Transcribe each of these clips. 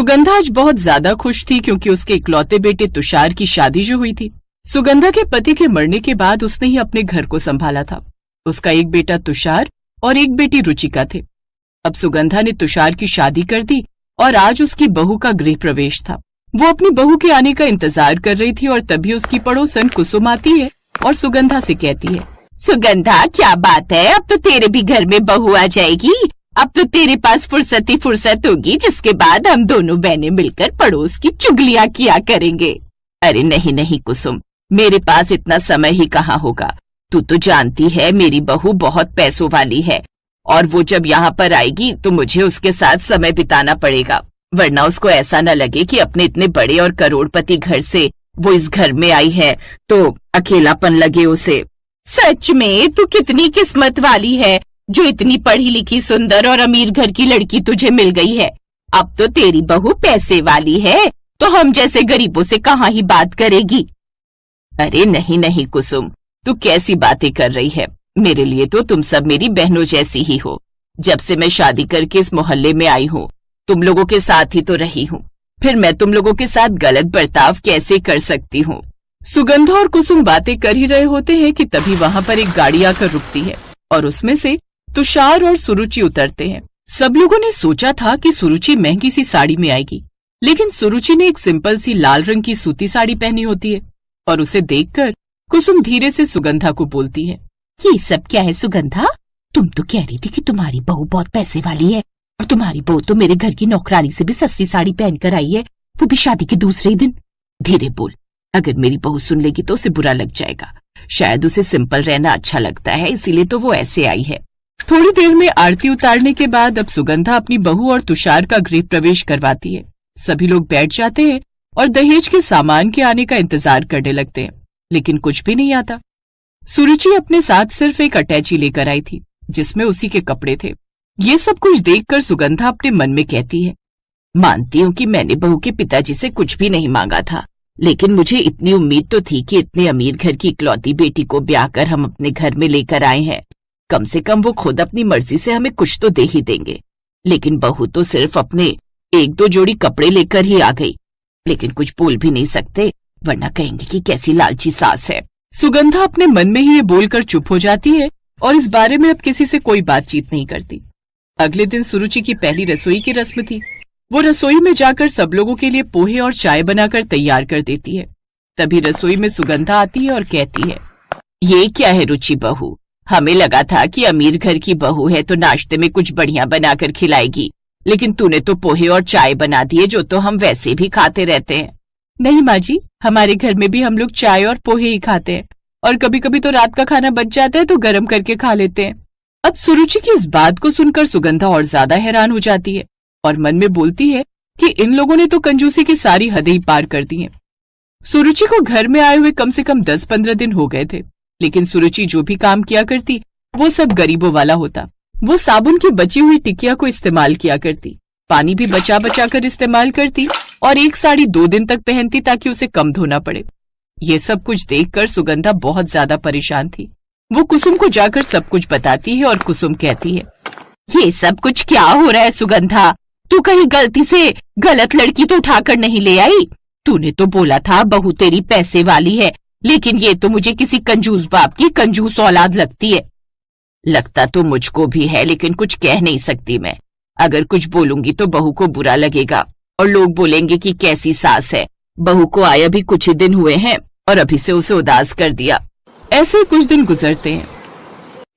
सुगंधा आज बहुत ज्यादा खुश थी क्योंकि उसके इकलौते बेटे तुषार की शादी जो हुई थी। सुगंधा के पति के मरने के बाद उसने ही अपने घर को संभाला था। उसका एक बेटा तुषार और एक बेटी रुचिका थे। अब सुगंधा ने तुषार की शादी कर दी और आज उसकी बहू का गृह प्रवेश था। वो अपनी बहू के आने का इंतजार कर रही थी और तभी उसकी पड़ोसन कुसुम आती है और सुगंधा से कहती है, सुगंधा क्या बात है, अब तो तेरे भी घर में बहू आ जाएगी। अब तो तेरे पास फुर्सत ही फुर्सत होगी, जिसके बाद हम दोनों बहनें मिलकर पड़ोस की चुगलियां किया करेंगे। अरे नहीं नहीं कुसुम, मेरे पास इतना समय ही कहाँ होगा। तू तो जानती है मेरी बहू बहुत पैसों वाली है और वो जब यहाँ पर आएगी तो मुझे उसके साथ समय बिताना पड़ेगा, वरना उसको ऐसा न लगे कि अपने इतने बड़े और करोड़पति घर से वो इस घर में आई है तो अकेलापन लगे उसे। सच में तू कितनी किस्मत वाली है जो इतनी पढ़ी लिखी सुंदर और अमीर घर की लड़की तुझे मिल गई है। अब तो तेरी बहू पैसे वाली है तो हम जैसे गरीबों से कहाँ ही बात करेगी। अरे नहीं नहीं कुसुम, तू कैसी बातें कर रही है। मेरे लिए तो तुम सब मेरी बहनों जैसी ही हो। जब से मैं शादी करके इस मोहल्ले में आई हूँ तुम लोगों के साथ ही तो रही हूँ, फिर मैं तुम लोगों के साथ गलत बर्ताव कैसे कर सकती हूँ। सुगंधा और कुसुम बातें कर ही रहे होते हैं कि तभी वहाँ पर एक गाड़ी आकर रुकती है और उसमें से तुषार और सुरुचि उतरते हैं। सब लोगों ने सोचा था कि सुरुचि महंगी सी साड़ी में आएगी, लेकिन सुरुचि ने एक सिंपल सी लाल रंग की सूती साड़ी पहनी होती है और उसे देखकर कुसुम धीरे से सुगंधा को बोलती है, ये सब क्या है सुगंधा? तुम तो कह रही थी कि तुम्हारी बहू बहुत पैसे वाली है और तुम्हारी बहू तो मेरे घर की नौकरानी से भी सस्ती साड़ी पहनकर आई है, वो भी शादी के दूसरे दिन। धीरे बोल, अगर मेरी बहू सुन लेगी तो उसे बुरा लग जाएगा। शायद उसे सिंपल रहना अच्छा लगता है, इसीलिए तो वो ऐसे आई है। थोड़ी देर में आरती उतारने के बाद अब सुगंधा अपनी बहू और तुषार का गृह प्रवेश करवाती है। सभी लोग बैठ जाते हैं और दहेज के सामान के आने का इंतजार करने लगते हैं, लेकिन कुछ भी नहीं आता। सुरुचि अपने साथ सिर्फ एक अटैची लेकर आई थी जिसमें उसी के कपड़े थे। ये सब कुछ देखकर सुगंधा अपने मन में कहती है, मानती हूँ कि मैंने बहू के पिताजी से कुछ भी नहीं मांगा था, लेकिन मुझे इतनी उम्मीद तो थी कि इतने अमीर घर की इकलौती बेटी को ब्याह कर हम अपने घर में लेकर आए हैं। कम से कम वो खुद अपनी मर्जी से हमें कुछ तो दे ही देंगे। लेकिन बहू तो सिर्फ अपने एक दो जोड़ी कपड़े लेकर ही आ गई, लेकिन कुछ बोल भी नहीं सकते वरना कहेंगे कि कैसी लालची सास है। सुगंधा अपने मन में ही ये बोलकर चुप हो जाती है और इस बारे में अब किसी से कोई बातचीत नहीं करती। अगले दिन सुरुचि की पहली रसोई की रस्म थी। वो रसोई में जाकर सब लोगों के लिए पोहे और चाय बनाकर तैयार कर देती है। तभी रसोई में सुगंधा आती है और कहती है, ये क्या है रुचि बहू, हमें लगा था कि अमीर घर की बहू है तो नाश्ते में कुछ बढ़िया बनाकर खिलाएगी, लेकिन तूने तो पोहे और चाय बना दिए जो तो हम वैसे भी खाते रहते हैं। नहीं माँ जी, हमारे घर में भी हम लोग चाय और पोहे ही खाते हैं और कभी कभी तो रात का खाना बच जाता है तो गर्म करके खा लेते हैं। अब सुरुचि की इस बात को सुनकर सुगंधा और ज्यादा हैरान हो जाती है और मन में बोलती है कि इन लोगों ने तो कंजूसी की सारी हदें ही पार कर दी हैं। सुरुचि को घर में आए हुए कम से कम 10-15 दिन हो गए थे, लेकिन सुरुचि जो भी काम किया करती वो सब गरीबों वाला होता। वो साबुन की बची हुई टिकिया को इस्तेमाल किया करती, पानी भी बचा बचा कर इस्तेमाल करती और एक साड़ी 2 दिन तक पहनती ताकि उसे कम धोना पड़े। ये सब कुछ देखकर सुगंधा बहुत ज्यादा परेशान थी। वो कुसुम को जाकर सब कुछ बताती है और कुसुम कहती है, ये सब कुछ क्या हो रहा है सुगंधा? तू कहीं गलती से गलत लड़की तो उठाकर नहीं ले आई? तूने तो बोला था बहू तेरी पैसे वाली है, लेकिन ये तो मुझे किसी कंजूस बाप की कंजूस औलाद लगती है। लगता तो मुझको भी है, लेकिन कुछ कह नहीं सकती मैं। अगर कुछ बोलूंगी तो बहू को बुरा लगेगा और लोग बोलेंगे कि कैसी सास है। बहू को आया भी कुछ ही दिन हुए हैं और अभी से उसे उदास कर दिया। ऐसे कुछ दिन गुजरते हैं।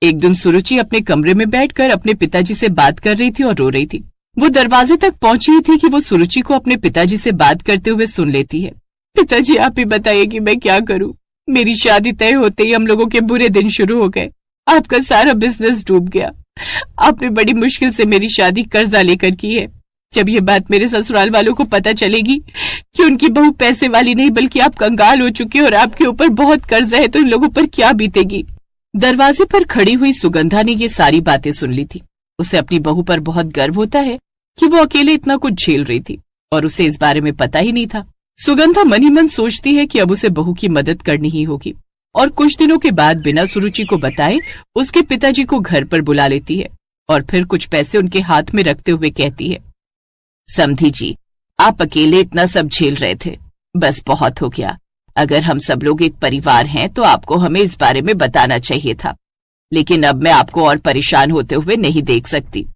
एक दिन सुरुचि अपने कमरे में बैठकर अपने पिताजी से बात कर रही थी और रो रही थी। वो दरवाजे तक पहुंची ही थी कि वो सुरुचि को अपने पिताजी से बात करते हुए सुन लेती है। पिताजी, आप ही बताइए कि मैं क्या करूं? मेरी शादी तय होते ही हम लोगों के बुरे दिन शुरू हो गए। आपका सारा बिजनेस डूब गया। आपने बड़ी मुश्किल से मेरी शादी कर्जा लेकर की है। जब ये बात मेरे ससुराल वालों को पता चलेगी कि उनकी बहू पैसे वाली नहीं बल्कि आप कंगाल हो चुके और आपके ऊपर बहुत कर्जा है, तो इन लोगों पर क्या बीतेगी। दरवाजे पर खड़ी हुई सुगंधा ने ये सारी बातें सुन ली थी। उसे अपनी बहू पर बहुत गर्व होता है कि वो अकेले इतना कुछ झेल रही थी और उसे इस बारे में पता ही नहीं था। सुगंधा मन ही मन सोचती है कि अब उसे बहू की मदद करनी ही होगी और कुछ दिनों के बाद बिना सुरुचि को बताए उसके पिताजी को घर पर बुला लेती है और फिर कुछ पैसे उनके हाथ में रखते हुए कहती है, समधी जी, आप अकेले इतना सब झेल रहे थे, बस बहुत हो गया। अगर हम सब लोग एक परिवार हैं तो आपको हमें इस बारे में बताना चाहिए था, लेकिन अब मैं आपको और परेशान होते हुए नहीं देख सकती।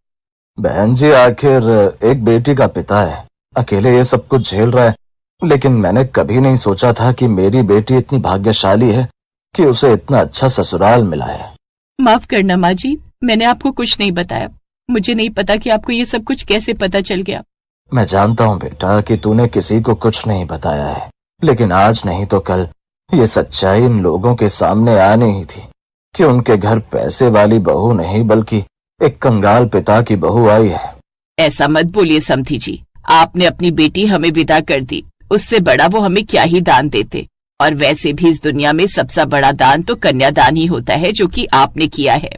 बहन जी, आखिर एक बेटी का पिता है, अकेले ये सब कुछ झेल रहा है, लेकिन मैंने कभी नहीं सोचा था कि मेरी बेटी इतनी भाग्यशाली है कि उसे इतना अच्छा ससुराल मिला है। माफ करना माँ जी, मैंने आपको कुछ नहीं बताया। मुझे नहीं पता कि आपको ये सब कुछ कैसे पता चल गया। मैं जानता हूँ बेटा कि तूने किसी को कुछ नहीं बताया है, लेकिन आज नहीं तो कल ये सच्चाई इन लोगों के सामने आनी ही थी कि उनके घर पैसे वाली बहू नहीं बल्कि एक कंगाल पिता की बहू आई है। ऐसा मत बोलिए समधी जी, आपने अपनी बेटी हमें विदा कर दी, उससे बड़ा वो हमें क्या ही दान देते। और वैसे भी इस दुनिया में सबसे बड़ा दान तो कन्यादान ही होता है, जो कि आपने किया है।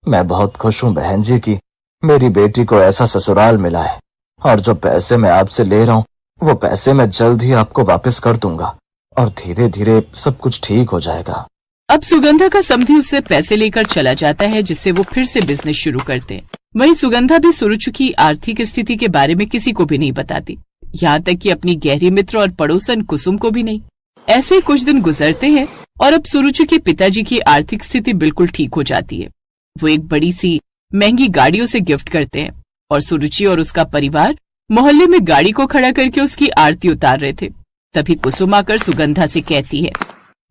मैं बहुत खुश हूँ बहन जी कि मेरी बेटी को ऐसा ससुराल मिला है, और जो पैसे मैं आपसे ले रहा हूँ वो पैसे मैं जल्द ही आपको वापस कर दूंगा और धीरे धीरे सब कुछ ठीक हो जाएगा। अब सुगंधा का समधी उससे पैसे लेकर चला जाता है, जिससे वो फिर से बिजनेस शुरू करते हैं। वहीं सुगंधा भी सुरुचि की आर्थिक स्थिति के बारे में किसी को भी नहीं बताती, यहाँ तक कि अपनी गहरी मित्र और पड़ोसन कुसुम को भी नहीं। ऐसे ही कुछ दिन गुजरते हैं और अब सुरुचि के पिताजी की आर्थिक स्थिति बिल्कुल ठीक हो जाती है। वो एक बड़ी सी महंगी गाड़ी उसे गिफ्ट करते हैं और सुरुचि और उसका परिवार मोहल्ले में गाड़ी को खड़ा करके उसकी आरती उतार रहे थे। तभी कुसुम आकर सुगंधा से कहती है,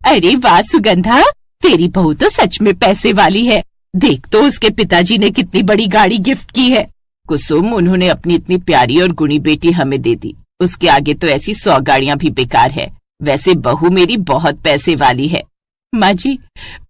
अरे वाह सुगंधा, तेरी बहू तो सच में पैसे वाली है। देख तो उसके पिताजी ने कितनी बड़ी गाड़ी गिफ्ट की है। कुसुम, उन्होंने अपनी इतनी प्यारी और गुणी बेटी हमें दे दी, उसके आगे तो ऐसी 100 गाड़ियां भी बेकार है। वैसे बहू मेरी बहुत पैसे वाली है। माँ जी,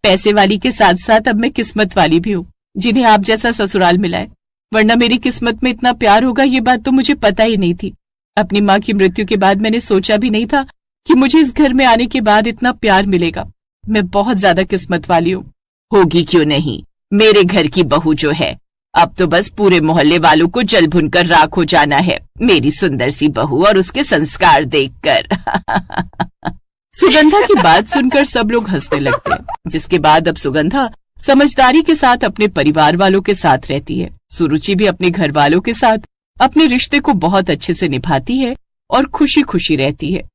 पैसे वाली के साथ साथ अब मैं किस्मत वाली भी हूँ, जिन्हें आप जैसा ससुराल मिला है, वरना मेरी किस्मत में इतना प्यार होगा ये बात तो मुझे पता ही नहीं थी। अपनी माँ की मृत्यु के बाद मैंने सोचा भी नहीं था कि मुझे इस घर में आने के बाद इतना प्यार मिलेगा। मैं बहुत ज्यादा किस्मत वाली हूँ। होगी क्यों नहीं, मेरे घर की बहू जो है, अब तो बस पूरे मोहल्ले वालों को जल भुनकर राख हो जाना है, मेरी सुंदर सी बहू और उसके संस्कार देखकर। सुगंधा की बात सुनकर सब लोग हंसने लगते हैं, जिसके बाद अब सुगंधा समझदारी के साथ अपने परिवार वालों के साथ रहती है। सुरुचि भी अपने घर वालों के साथ अपने रिश्ते को बहुत अच्छे से निभाती है और खुशी खुशी रहती है।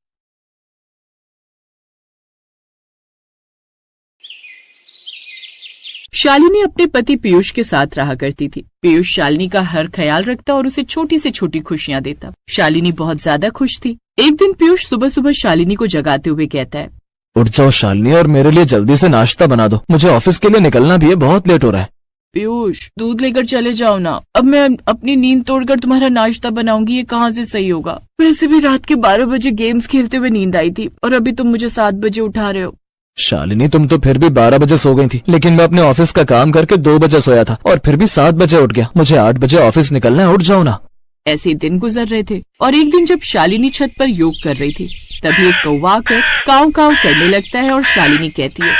शालिनी अपने पति पीयूष के साथ रहा करती थी। पीयूष शालिनी का हर ख्याल रखता और उसे छोटी से छोटी खुशियां देता। शालिनी बहुत ज्यादा खुश थी। एक दिन पीयूष सुबह सुबह शालिनी को जगाते हुए कहता है, उठ जाओ शालिनी और मेरे लिए जल्दी से नाश्ता बना दो, मुझे ऑफिस के लिए निकलना भी है, बहुत लेट हो रहा है। पीयूष, दूध लेकर चले जाओ ना, अब मैं अपनी नींद तोड़कर तुम्हारा नाश्ता बनाऊंगी, ये कहाँ से सही होगा। वैसे भी रात के 12 बजे गेम्स खेलते हुए नींद आई थी और अभी तुम मुझे 7 बजे उठा रहे हो। शालिनी, तुम तो फिर भी 12 बजे सो गई थी, लेकिन मैं अपने ऑफिस का काम करके 2 बजे सोया था और फिर भी 7 बजे उठ गया। मुझे 8 बजे ऑफिस निकलना है, उठ जाओ ना। ऐसे दिन गुजर रहे थे और एक दिन जब शालिनी छत पर योग कर रही थी, तभी एक कौवा आकर काव काव करने लगता है और शालिनी कहती है,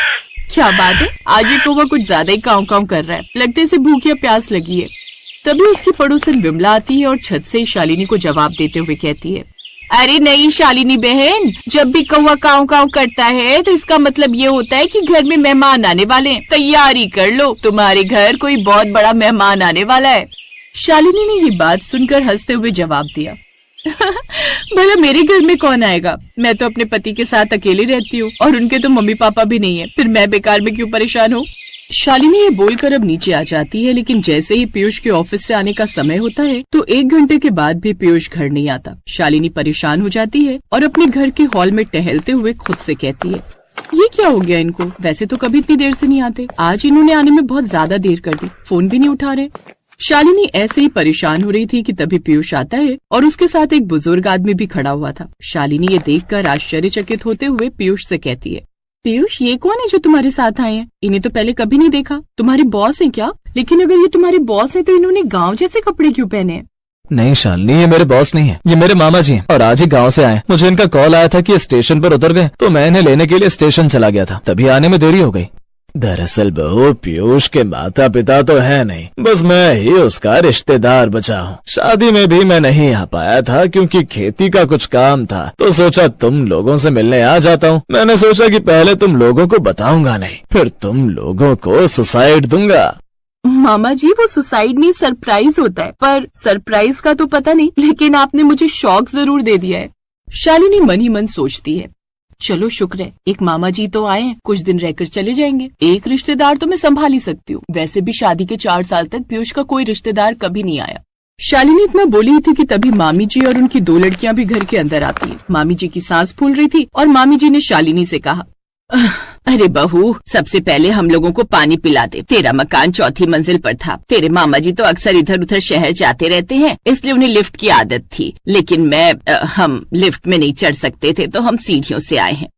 क्या बात है, आज ये कौवा कुछ ज्यादा ही काव काव कर रहा है, लगता है इसे भूख या प्यास लगी है। तभी उसकी पड़ोसन विमला आती है और छत से शालिनी को जवाब देते हुए कहती है, अरे नहीं शालिनी बहन, जब भी कौवा काव काव करता है तो इसका मतलब ये होता है कि घर में मेहमान आने वाले हैं, तैयारी कर लो, तुम्हारे घर कोई बहुत बड़ा मेहमान आने वाला है। शालिनी ने ये बात सुनकर हंसते हुए जवाब दिया, भला मेरे घर में कौन आएगा, मैं तो अपने पति के साथ अकेली रहती हूँ और उनके तो मम्मी पापा भी नहीं है, फिर मैं बेकार में क्यों परेशान हूँ। शालिनी ये बोलकर अब नीचे आ जाती है, लेकिन जैसे ही पीयूष के ऑफिस से आने का समय होता है तो 1 घंटे के बाद भी पीयूष घर नहीं आता। शालिनी परेशान हो जाती है और अपने घर के हॉल में टहलते हुए खुद से कहती है, ये क्या हो गया इनको, वैसे तो कभी इतनी देर से नहीं आते, आज इन्होंने आने में बहुत ज्यादा देर कर दी, फोन भी नहीं उठा रहे। शालिनी ऐसे ही परेशान हो रही थी कि तभी पीयूष आता है और उसके साथ एक बुजुर्ग आदमी भी खड़ा हुआ था। शालिनी ये देखकर आश्चर्यचकित होते हुए पीयूष से कहती है, पीयूष, ये कौन है जो तुम्हारे साथ आए हैं, इन्हें तो पहले कभी नहीं देखा, तुम्हारे बॉस हैं क्या? लेकिन अगर ये तुम्हारे बॉस हैं तो इन्होंने गांव जैसे कपड़े क्यों पहने हैं? नहीं शालिनी, ये मेरे बॉस नहीं है, ये मेरे मामा जी हैं और आज ही गांव से आए। मुझे इनका कॉल आया था कि स्टेशन पर उतर गए, तो मैं इन्हें लेने के लिए स्टेशन चला गया था, तभी आने में देरी हो गई। दरअसल बहू, पीयूष के माता पिता तो है नहीं, बस मैं ही उसका रिश्तेदार बचा हूँ। शादी में भी मैं नहीं आ पाया था क्योंकि खेती का कुछ काम था, तो सोचा तुम लोगों से मिलने आ जाता हूँ। मैंने सोचा कि पहले तुम लोगों को बताऊंगा नहीं, फिर तुम लोगों को सुसाइड दूंगा। मामा जी वो सुसाइड नहीं सरप्राइज होता है, पर सरप्राइज का तो पता नहीं, लेकिन आपने मुझे शॉक जरूर दे दिया है। शालिनी मन ही मन सोचती है, चलो शुक्र है एक मामा जी तो आए हैं, कुछ दिन रहकर चले जाएंगे, एक रिश्तेदार तो मैं संभाल ही सकती हूँ। वैसे भी शादी के 4 साल तक पीयूष का कोई रिश्तेदार कभी नहीं आया। शालिनी इतना बोली थी कि तभी मामी जी और उनकी 2 लड़कियां भी घर के अंदर आती है। मामी जी की सांस फूल रही थी और मामी जी ने शालिनी से कहा, अरे बहू, सबसे पहले हम लोगों को पानी पिला दे। तेरा मकान 4थी मंजिल पर था। तेरे मामा जी तो अक्सर इधर उधर शहर जाते रहते हैं, इसलिए उन्हें लिफ्ट की आदत थी, लेकिन हम लिफ्ट में नहीं चढ़ सकते थे तो हम सीढ़ियों से आए हैं।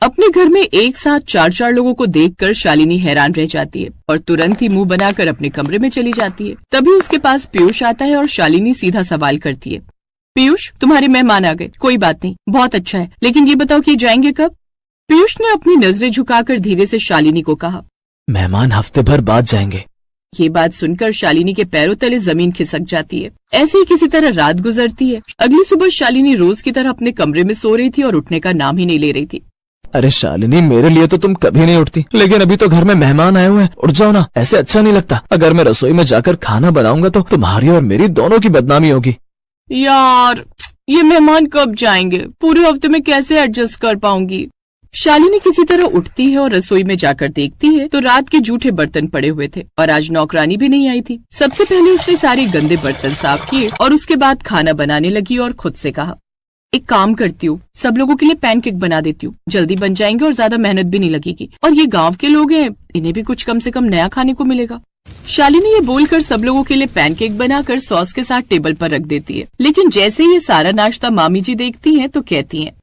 अपने घर में एक साथ 4 लोगों को देखकर शालिनी हैरान रह जाती है और तुरंत ही मुंह बनाकर अपने कमरे में चली जाती है। तभी उसके पास पीयूष आता है और शालिनी सीधा सवाल करती है, पीयूष तुम्हारे मेहमान आ गए। कोई बात नहीं, बहुत अच्छा है, लेकिन ये बताओ कि जाएंगे कब? पीयूष ने अपनी नजरें झुकाकर धीरे से शालिनी को कहा, मेहमान हफ्ते भर बाद जाएंगे। ये बात सुनकर शालिनी के पैरों तले जमीन खिसक जाती है। ऐसे ही किसी तरह रात गुजरती है। अगली सुबह शालिनी रोज की तरह अपने कमरे में सो रही थी और उठने का नाम ही नहीं ले रही थी। अरे शालिनी, मेरे लिए तो तुम कभी नहीं उठती, लेकिन अभी तो घर में मेहमान आए हुए हैं, उठ जाओ ना, ऐसे अच्छा नहीं लगता। अगर मैं रसोई में जाकर खाना बनाऊंगा तो तुम्हारी और मेरी दोनों की बदनामी होगी। यार, ये मेहमान कब जाएंगे? पूरे हफ्ते में कैसे एडजस्ट कर पाऊंगी? शालिनी किसी तरह उठती है और रसोई में जाकर देखती है तो रात के जूठे बर्तन पड़े हुए थे और आज नौकरानी भी नहीं आई थी। सबसे पहले उसने सारे गंदे बर्तन साफ किए और उसके बाद खाना बनाने लगी और खुद से कहा, एक काम करती हूँ, सब लोगों के लिए पैनकेक बना देती हूँ, जल्दी बन जाएंगे और ज्यादा मेहनत भी नहीं लगेगी। और ये गांव के लोग हैं, इन्हें भी कुछ कम से कम नया खाने को मिलेगा। शालिनी ये बोलकर सब लोगों के लिए पैनकेक बनाकर सॉस के साथ टेबल पर रख देती है। लेकिन जैसे ये सारा नाश्ता मामी जी देखती हैं तो कहती हैं,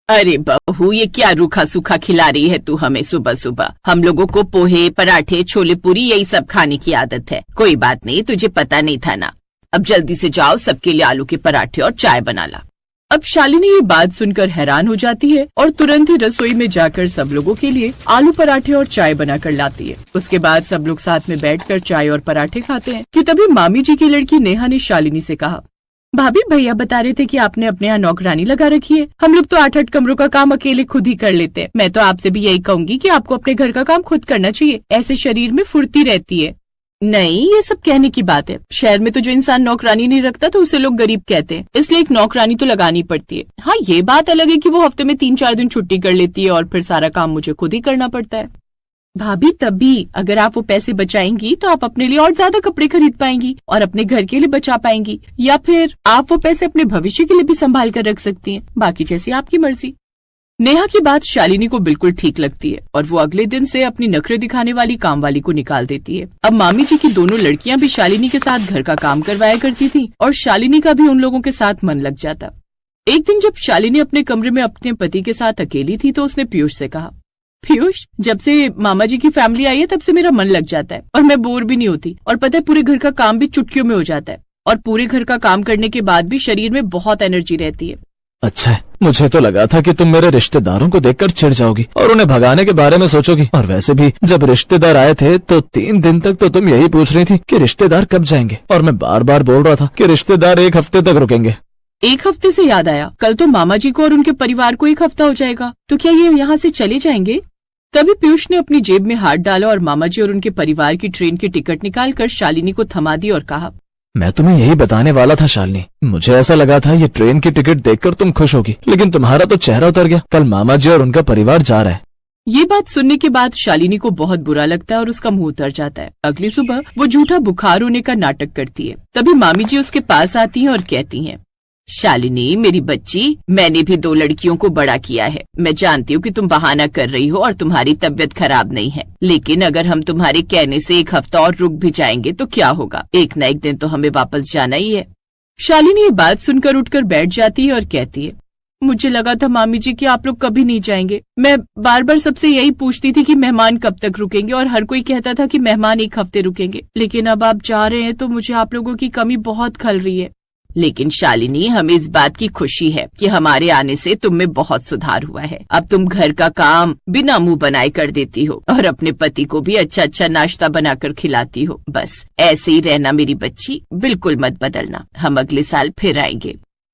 अरे बहू, ये क्या रूखा सूखा खिला रही है तू हमें सुबह सुबह? हम लोगों को पोहे, पराठे, छोले पूरी यही सब खाने की आदत है। कोई बात नहीं, तुझे पता नहीं था ना। अब जल्दी से जाओ, सबके लिए आलू के पराठे और चाय बना ला। अब शालिनी ये बात सुनकर हैरान हो जाती है और तुरंत ही रसोई में जाकर सब लोगों के लिए आलू पराठे और चाय बनाकर लाती है। उसके बाद सब लोग साथ में बैठकर चाय और पराठे खाते हैं कि तभी मामी जी की लड़की नेहा ने शालिनी से कहा, भाभी, भैया बता रहे थे कि आपने अपने यहाँ नौकरानी लगा रखी है। हम लोग तो 8 कमरों का काम अकेले खुद ही कर लेते हैं। मैं तो आपसे भी यही कहूंगी कि आपको अपने घर का काम खुद करना चाहिए, ऐसे शरीर में फुर्ती रहती है। नहीं, ये सब कहने की बात है। शहर में तो जो इंसान नौकरानी नहीं रखता तो उसे लोग गरीब कहते हैं, इसलिए एक नौकरानी तो लगानी पड़ती है। हाँ, ये बात अलग है कि वो हफ्ते में 3-4 दिन छुट्टी कर लेती है और फिर सारा काम मुझे खुद ही करना पड़ता है। भाभी, तब भी अगर आप वो पैसे बचाएंगी तो आप अपने लिए और ज्यादा कपड़े खरीद पाएंगी और अपने घर के लिए बचा पाएंगी, या फिर आप वो पैसे अपने भविष्य के लिए भी संभाल कर रख सकती हैं। बाकी जैसी आपकी मर्जी। नेहा की बात शालिनी को बिल्कुल ठीक लगती है और वो अगले दिन से अपनी नखरे दिखाने वाली कामवाली को निकाल देती है। अब मामी जी की दोनों लड़कियां भी शालिनी के साथ घर का काम करवाया करती थी और शालिनी का भी उन लोगों के साथ मन लग जाता। एक दिन जब शालिनी अपने कमरे में अपने पति के साथ अकेली थी तो उसने पीयूष से कहा, पीयूष, जब से मामा जी की फैमिली आई है तब से मेरा मन लग जाता है और मैं बोर भी नहीं होती। और पता है, पूरे घर का काम भी चुटकियों में हो जाता है और पूरे घर का काम करने के बाद भी शरीर में बहुत एनर्जी रहती है। अच्छा है, मुझे तो लगा था कि तुम मेरे रिश्तेदारों को देखकर चिढ़ जाओगी और उन्हें भगाने के बारे में सोचोगी। और वैसे भी जब रिश्तेदार आए थे तो 3 दिन तक तो तुम यही पूछ रही थी कि रिश्तेदार कब जाएंगे, और मैं बार बार बोल रहा था कि रिश्तेदार 1 हफ्ते तक रुकेंगे। 1 हफ्ते से याद आया, कल तो मामा जी को और उनके परिवार को 1 हफ्ता हो जाएगा, तो क्या ये यहाँ से चले जाएंगे? तभी पीयूष ने अपनी जेब में हाथ डाला और मामा जी और उनके परिवार की ट्रेन की टिकट निकालकर शालिनी को थमा दी और कहा, मैं तुम्हें यही बताने वाला था शालिनी, मुझे ऐसा लगा था ये ट्रेन की टिकट देखकर तुम खुश होगी, लेकिन तुम्हारा तो चेहरा उतर गया। कल मामा जी और उनका परिवार जा रहा है। ये बात सुनने के बाद शालिनी को बहुत बुरा लगता है और उसका मुंह उतर जाता है। अगली सुबह वो झूठा बुखार होने का नाटक करती है। तभी मामी जी उसके पास आती हैं और कहती हैं, शालिनी मेरी बच्ची, मैंने भी 2 लड़कियों को बड़ा किया है। मैं जानती हूँ कि तुम बहाना कर रही हो और तुम्हारी तबीयत खराब नहीं है, लेकिन अगर हम तुम्हारे कहने से 1 हफ्ता और रुक भी जाएंगे तो क्या होगा, एक न एक दिन तो हमें वापस जाना ही है। शालिनी ये बात सुनकर उठकर बैठ जाती है और कहती है, मुझे लगा था मामी जी कि आप लोग कभी नहीं जाएंगे। मैं बार बार सबसे यही पूछती थी कि मेहमान कब तक रुकेंगे और हर कोई कहता था कि मेहमान 1 हफ्ते रुकेंगे, लेकिन अब आप जा रहे हैं तो मुझे आप लोगों की कमी बहुत खल रही है। लेकिन शालिनी, हमें इस बात की खुशी है कि हमारे आने से तुम में बहुत सुधार हुआ है। अब तुम घर का काम बिना मुंह बनाए कर देती हो और अपने पति को भी अच्छा अच्छा नाश्ता बनाकर खिलाती हो। बस ऐसे ही रहना मेरी बच्ची, बिल्कुल मत बदलना। हम अगले साल फिर आएंगे।